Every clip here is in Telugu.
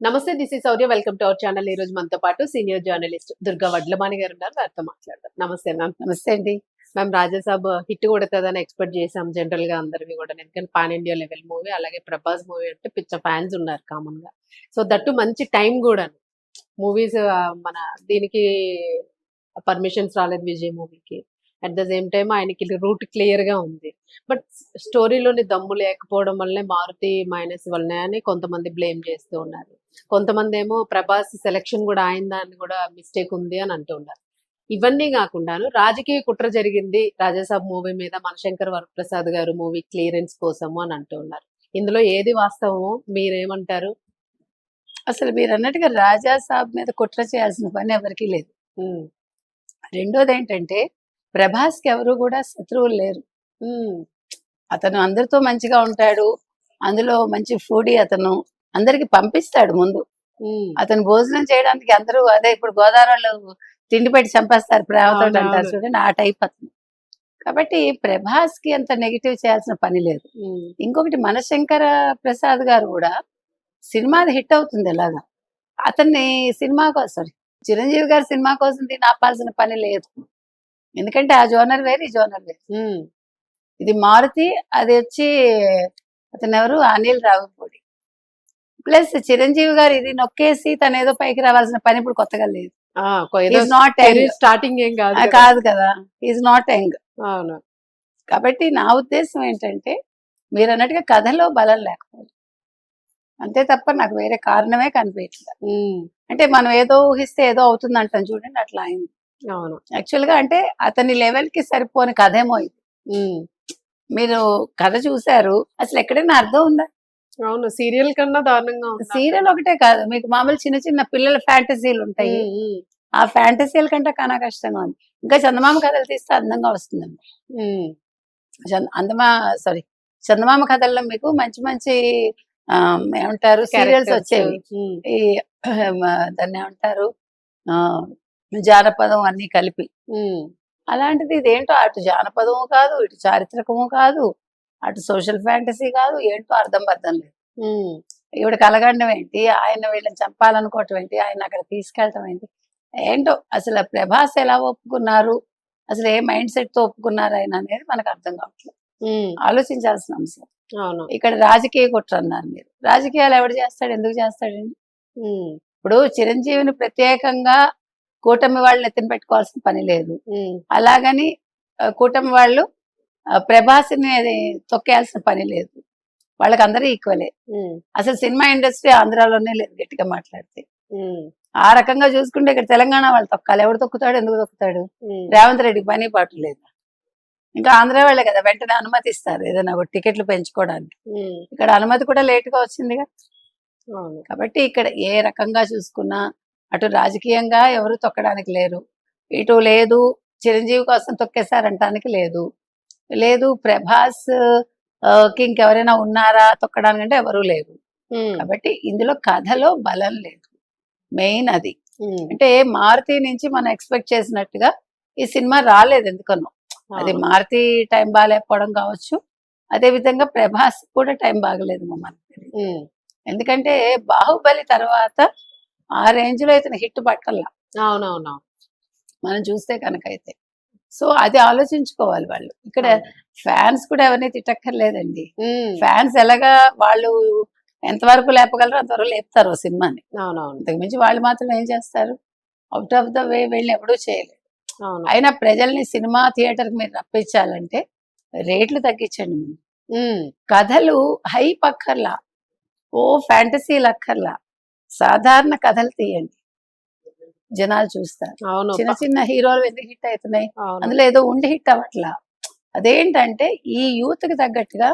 నమస్తే, this is Sourya. Welcome to our channel. ఈ రోజు మనతో పాటు సీనియర్ జర్నలిస్ట్ దుర్గా వడ్లమాని గారు ఉన్నారు. వారితో మాట్లాడదాం. నమస్తే మ్యామ్. నమస్తే అండి. మ్యామ్, రాజాసాబ్ హిట్ కొడుతుందని ఎక్స్పెక్ట్ చేసాం జనరల్ గా అందరివి కూడా. ఎందుకంటే పాన్ ఇండియా లెవెల్ మూవీ, అలాగే ప్రభాస్ మూవీ అంటే పిచ్చ ఫ్యాన్స్ ఉన్నారు కామన్ గా. సో దట్టు మంచి టైం కూడా మూవీస్ మన దీనికి పర్మిషన్స్ రాలేదు విజయ్ మూవీకి. అట్ ద సేమ్ టైం ఆయనకి రూట్ క్లియర్ గా ఉంది. బట్ స్టోరీలోని దమ్ము లేకపోవడం వల్లనే మారుతి మైనస్ వల్లనే అని కొంతమంది బ్లేమ్ చేస్తూ ఉన్నారు. కొంతమంది ఏమో ప్రభాస్ సెలక్షన్ కూడా ఆయన దాన్ని కూడా మిస్టేక్ ఉంది అని అంటూ ఉన్నారు. ఇవన్నీ కాకుండాను రాజకీయ కుట్ర జరిగింది రాజాసాబ్ మూవీ మీద మనశంకర్ వరప్రసాద్ గారు మూవీ క్లియరెన్స్ కోసము అని అంటూ ఉన్నారు. ఇందులో ఏది వాస్తవమో మీరేమంటారు? అసలు మీరు అన్నట్టుగా రాజా సాబ్ మీద కుట్ర చేయాల్సిన పని ఎవరికీ లేదు. రెండోది ఏంటంటే ప్రభాస్కి ఎవరు కూడా శత్రువులు లేరు. అతను అందరితో మంచిగా ఉంటాడు. అందులో మంచి ఫుడీ. అతను అందరికి పంపిస్తాడు ముందు. అతను భోజనం చేయడానికి అందరూ అదే ఇప్పుడు గోదావరిలో తిండి పెట్టి చంపేస్తారు ప్రేమతో అంటారు చూడండి, ఆ టైప్ అతను. కాబట్టి ప్రభాస్ కి అంత నెగిటివ్ చేయాల్సిన పని లేదు. ఇంకొకటి మనశంకర ప్రసాద్ గారు కూడా సినిమాది హిట్ అవుతుంది ఎలాగా, అతన్ని సినిమా కోసం చిరంజీవి గారి సినిమా కోసం దీన్ని ఆపాల్సిన పని లేదు. ఎందుకంటే ఆ జోనర్ వేరు, ఈ జోనర్ వేరు. ఇది మారుతి, అది వచ్చి అతను ఎవరు, అనిల్ రావిపూడి. ప్లస్ చిరంజీవి గారు ఇది నొక్కేసి తను ఏదో పైకి రావాల్సిన పని ఇప్పుడు కొత్తగా లేదు. స్టార్టింగ్ ఏం కాదు కదా, ఈజ్ నాట్ యంగ్. కాబట్టి నా ఉద్దేశం ఏంటంటే మీరు అన్నట్టుగా కథలో బలం లేకపోతే అంతే తప్ప నాకు వేరే కారణమే కనిపించలేదు. అంటే మనం ఏదో ఊహిస్తే ఏదో అవుతుంది అంటాం చూడండి, అట్లా అయింది. అవును, యాక్చువల్ గా అంటే అతని లెవెల్ కి సరిపోని కథేమో ఇది. మీరు కథ చూసారు, అసలు ఎక్కడైనా అర్థం ఉందా? అవును, సీరియల్ కన్నా దారుణంగా. సీరియల్ ఒకటే కాదు, మీకు మామూలు చిన్న చిన్న పిల్లల ఫ్యాంటసీలు ఉంటాయి, ఆ ఫ్యాంటసీల కంటే కన్నా కష్టంగా ఉంది. ఇంకా చందమామ కథలు తీస్తే అందంగా వస్తుందండి. చందమామ కథల్లో మీకు మంచి మంచి ఏమంటారు సీరియల్స్ వచ్చేవి. ఈ దాన్ని ఏమంటారు, జానపదం అన్ని కలిపి. అలాంటిది ఇదేంటో అటు జానపదము కాదు, ఇటు చారిత్రకము కాదు, అటు సోషల్ ఫ్యాంటసీ కాదు, ఏంటో అర్థం పర్థం లేదు. ఈవిడ కలగండం ఏంటి, ఆయన వీళ్ళని చంపాలనుకోవటం ఏంటి, ఆయన అక్కడ తీసుకెళ్ళటం ఏంటి, ఏంటో అసలు ప్రభాస్ ఎలా ఒప్పుకున్నారు, అసలు ఏ మైండ్ సెట్ తో ఒప్పుకున్నారు ఆయన అనేది మనకు అర్థం కావట్లేదు. ఆలోచించాల్సిన అంశం. ఇక్కడ రాజకీయ కుట్ర అన్నారు మీరు. రాజకీయాలు ఎవడు చేస్తాడు, ఎందుకు చేస్తాడండి? ఇప్పుడు చిరంజీవిని ప్రత్యేకంగా కూటమి వాళ్ళని ఎత్తిన పెట్టుకోవాల్సిన పని లేదు. అలాగని కూటమి వాళ్ళు ప్రభాస్ని తొక్కేయాల్సిన పని లేదు. వాళ్ళకి అందరూ ఈక్వలే. అసలు సినిమా ఇండస్ట్రీ ఆంధ్రాలోనే లేదు గట్టిగా మాట్లాడితే. ఆ రకంగా చూసుకుంటే ఇక్కడ తెలంగాణ వాళ్ళు తొక్కాలి. ఎవడు తొక్కుతాడు, ఎందుకు తొక్కుతాడు? రేవంత్ రెడ్డికి పని పాటు లేదు. ఇంకా ఆంధ్ర వాళ్ళే కదా వెంటనే అనుమతిస్తారు ఏదైనా టికెట్లు పెంచుకోవడానికి. ఇక్కడ అనుమతి కూడా లేట్ గా వచ్చిందిగా. కాబట్టి ఇక్కడ ఏ రకంగా చూసుకున్నా అటు రాజకీయంగా ఎవరు తొక్కడానికి లేరు, ఇటు లేదు చిరంజీవి కోసం తొక్కేశారంటానికి లేదు ప్రభాస్ కి ఇంకెవరైనా ఉన్నారా తొక్కడానికంటే ఎవరూ లేరు. కాబట్టి ఇందులో కథలో బలం లేదు, మెయిన్ అది. అంటే మారుతి నుంచి మనం ఎక్స్పెక్ట్ చేసినట్టుగా ఈ సినిమా రాలేదు ఎందుకనో. అది మారుతి టైం బాగాలేకపోవడం కావచ్చు, అదే విధంగా ప్రభాస్ కూడా టైం బాగలేదు మమ్మల్ని. ఎందుకంటే బాహుబలి తర్వాత ఆ రేంజ్ లో అయితే హిట్ పట్టల్లా. అవునవును, మనం చూస్తే కనుక అయితే. సో అది ఆలోచించుకోవాలి వాళ్ళు. ఇక్కడ ఫ్యాన్స్ కూడా ఎవరిని తిట్టక్కర్లేదండి. ఫ్యాన్స్ ఎలాగా వాళ్ళు ఎంతవరకు లేపగలరో అంతవరకు లేపుతారు సినిమాని. అంతకుమించి వాళ్ళు మాత్రం ఏం చేస్తారు, అవుట్ ఆఫ్ ద వే వెళ్ళి ఎవడూ చేయలేదు. అయినా ప్రజల్ని సినిమా థియేటర్ కి మీరు రప్పించాలంటే రేట్లు తగ్గించండి. కథలు హైప్ అక్కర్లా, ఓ ఫ్యాంటసీలు అక్కర్లా, సాధారణ కథలు తీయండి, జనాలు చూస్తారు. చిన్న చిన్న హీరోలు ఎందుకు హిట్ అవుతున్నాయి, అందులో ఏదో ఉండి హిట్ అవ్వట్లా. అదేంటంటే ఈ యూత్ కి తగ్గట్టుగా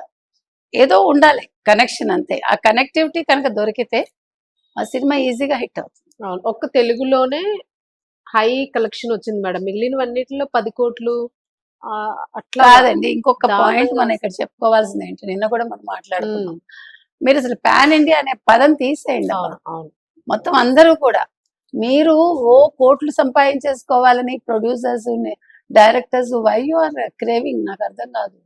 ఏదో ఉండాలి కనెక్షన్, అంతే. ఆ కనెక్టివిటీ కనుక దొరికితే ఆ సినిమా ఈజీగా హిట్ అవుతుంది. ఒక్క తెలుగులోనే హై కలెక్షన్ వచ్చింది మేడం, మిగిలినవన్నిటిలో 10 కోట్లు అట్లా కాదండి. ఇంకొక పాయింట్ మనం ఇక్కడ చెప్పుకోవాల్సింది ఏంటి, నిన్న కూడా మనం మాట్లాడుకున్నాం. మీరు అసలు పాన్ ఇండియా అనే పదం తీసేయండి. మొత్తం అందరూ కూడా మీరు ఓ కోట్లు సంపాదించేసుకోవాలని producers directors why you are craving, నాకు అర్థం కాదు.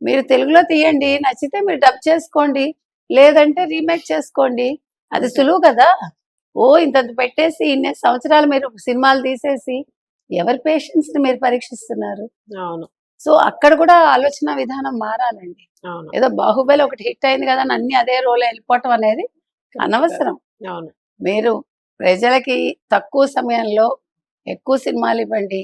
మీరు తెలుగులో తీయండి, నచ్చితే మీరు డబ్ చేసుకోండి, లేదంటే రీమేక్ చేసుకోండి, అది సులువు కదా. ఓ ఇంతంత పెట్టేసి ఇన్ని సంవత్సరాలు మీరు సినిమాలు తీసేసి ఎవరి పేషెన్స్ ని మీరు పరీక్షిస్తున్నారు? అవును. సో అక్కడ కూడా ఆలోచన విధానం మారాలండి. అవును. ఏదో బాహుబలి ఒకటి హిట్ అయింది కదా అని అన్ని అదే రోల్ వెళ్ళిపోవటం అనేది అనవసరం. అవును. మీరు ప్రజలకి తక్కువ సమయంలో ఎక్కువ సినిమాలు ఇవ్వండి.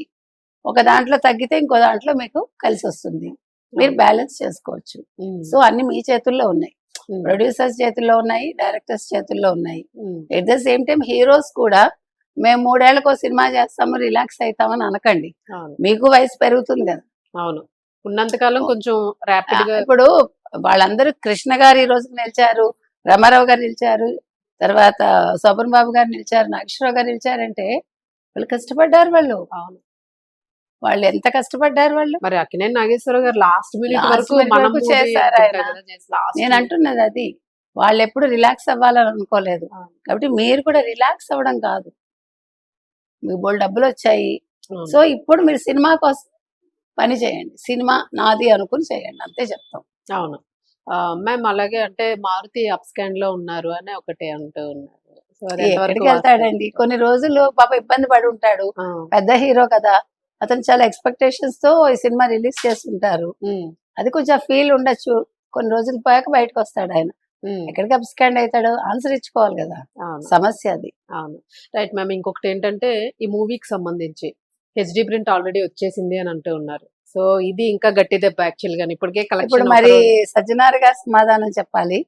ఒక దాంట్లో తగ్గితే ఇంకో దాంట్లో మీకు కలిసి వస్తుంది. మీరు బ్యాలెన్స్ చేసుకోవచ్చు. ఉమ్. సో అన్ని మీ చేతుల్లో ఉన్నాయి. ఉమ్. ప్రొడ్యూసర్స్ చేతుల్లో ఉన్నాయి, డైరెక్టర్స్ చేతుల్లో ఉన్నాయి. Um. At the same time heroes కూడా మేము 3 ఏళ్లకు సినిమా చేస్తాము, రిలాక్స్ అవుతామని అనకండి. అవును. మీకు వయసు పెరుగుతుంది కదా. అవును. ఉన్నంతకాలం కొంచెం ర్యాపిడ్ గా. ఇప్పుడు వాళ్ళందరూ కృష్ణ గారు ఈ రోజుకి నిలిచారు, రామారావు గారు నిలిచారు, తర్వాత శోభన్ బాబు గారు నిలిచారు, నాగేశ్వరరావు గారు నిలిచారంటే వాళ్ళు కష్టపడ్డారు. అవును. వాళ్ళు ఎంత కష్టపడ్డారు వాళ్ళు. మరి అక్కినేని నాగేశ్వరరావు గారు లాస్ట్ మినిట్ Last వరకు minute మనం వరకు movie చేశారు అనుకుంటా ఆయన. కదా, last నేను minute. అంటున్నది అది. వాళ్ళు ఎప్పుడు రిలాక్స్ అవ్వాలని అనుకోలేదు. అవును. కాబట్టి మీరు కూడా రిలాక్స్ అవ్వడం కాదు. మీకు బోల్డ్ డబ్బులు వచ్చాయి. అవును. సో ఇప్పుడు మీరు సినిమా కోసం పని చేయండి. సినిమా నాది అనుకుని చేయండి, అంతే చెప్తాం. అవును. మ్యామ్ అలాగే అంటే మారుతి అప్ స్కాండ్ లో ఉన్నారు అని ఒకటి అంటూ ఉన్నారు. సో అది ఎంతవరకు ఎక్కడికి వెళ్తాడండి? కొన్ని రోజులు పాప ఇబ్బంది పడి ఉంటాడు. పెద్ద హీరో కదా, అతను చాలా ఎక్స్పెక్టేషన్స్ తో ఈ సినిమా రిలీజ్ చేస్తుంటారు. అది కొంచెం ఫీల్ ఉండొచ్చు. కొన్ని రోజులు పోయాక బయటకు వస్తాడు ఆయన. ఎక్కడికి అప్స్కాండ్ అవుతాడు? ఆన్సర్ ఇచ్చుకోవాలి కదా, సమస్య అది. అవును. Right ma'am. ఇంకొకటి ఏంటంటే ఈ మూవీకి సంబంధించి హెచ్డి ప్రింట్ ఆల్రెడీ వచ్చేసింది అని అంటూ ఉన్నారు. సో ఇది ఇంకా గట్టి దెబ్బ యాక్చువల్ గా. ఇప్పటికే ఇప్పుడు కలెక్షన్ మరి సజ్జనార్ గారు సమాధానం చెప్పాలి.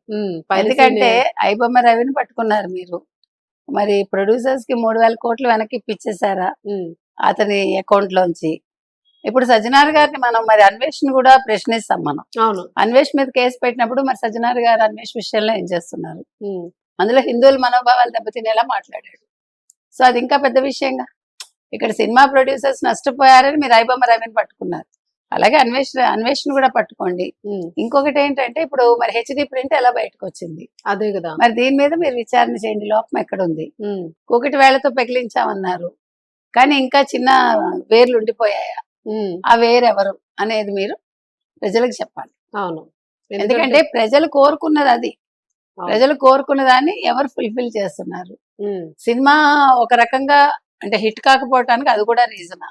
ఎందుకంటే ఐబొమ్మ రవిని పట్టుకున్నారు మీరు. మరి ప్రొడ్యూసర్స్ కి 3,000 కోట్లు వెనక్కి ఇప్పించేశారా అతని అకౌంట్ లోంచి? ఇప్పుడు సజ్జనార్ గారిని మనం మరి అన్వేషణ కూడా ప్రశ్నిస్తాం మనం. అవును. అన్వేష్ మీద కేసు పెట్టినప్పుడు మరి సజ్జనార్ గారు అన్వేష్ విషయంలో ఏం చేస్తున్నారు? అందులో హిందువుల మనోభావాలు దెబ్బతినేలా మాట్లాడాడు. సో అది ఇంకా పెద్ద విషయంగా. ఇక్కడ సినిమా ప్రొడ్యూసర్స్ నష్టపోయారని మీరు ఐబొమ్మ రవిని పట్టుకున్నారు. అలాగే అన్వేషణ కూడా పట్టుకోండి. ఇంకొకటి ఏంటంటే ఇప్పుడు మరి హెచ్డి ప్రింట్ ఎలా బయటకు వచ్చింది? అదే కదా. మరి దీని మీద మీరు విచారణ చేయండి. లోపం ఎక్కడ ఉంది? ఒకటి వేళతో పెకిలించామన్నారు, కానీ ఇంకా చిన్న వేర్లు ఉండిపోయాయా? ఆ వేరెవరు అనేది మీరు ప్రజలకు చెప్పాలి. అవును. ఎందుకంటే ప్రజలు కోరుకున్నది అది. ప్రజలు కోరుకున్న దాన్ని ఎవరు ఫుల్ఫిల్ చేస్తున్నారు? సినిమా ఒక రకంగా అంటే హిట్ కాకపోవటానికి అది కూడా రీజనా?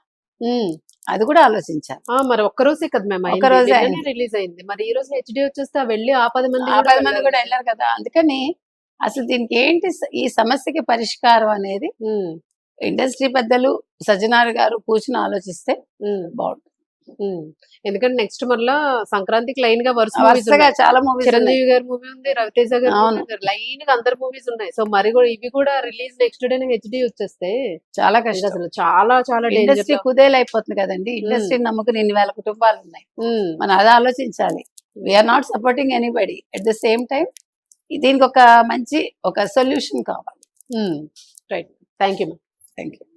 అది కూడా ఆలోచించాలి. మరి ఒక్కరోజే కదా మేము ఒక్కరోజే రిలీజ్ అయింది. మరి ఈ రోజు హెచ్డి వచ్చేస్తే వెళ్ళి ఆ 10 మంది కూడా వెళ్ళారు కదా. అందుకని అసలు దీనికి ఏంటి ఈ సమస్యకి పరిష్కారం అనేది ఇండస్ట్రీ పెద్దలు సజ్జనార్ గారు కూర్చుని ఆలోచిస్తే బాగుంటుంది. ఎందుకంటే నెక్స్ట్ మళ్ళా సంక్రాంతికి లైన్ గా వరుసగా చాలా మూవీస్, చిరంజీవి గారి మూవీ ఉంది, రవితేజ గారి లైన్ గా అందరు మూవీస్ ఉన్నాయి. సో మరి కూడా ఇవి కూడా రిలీజ్ నెక్స్ట్ డే హెచ్డి వచ్చేస్తే చాలా కష్టం. అసలు చాలా చాలా ఇండస్ట్రీ కుదేలైపోతుంది కదండి. ఇండస్ట్రీ నమ్ముకుని 2,000 కుటుంబాలు ఉన్నాయి. మనం అది ఆలోచించాలి. We are not supporting anybody. At the same time దీనికి ఒక మంచి ఒక సొల్యూషన్ కావాలి. Right. Thank you. Thank you.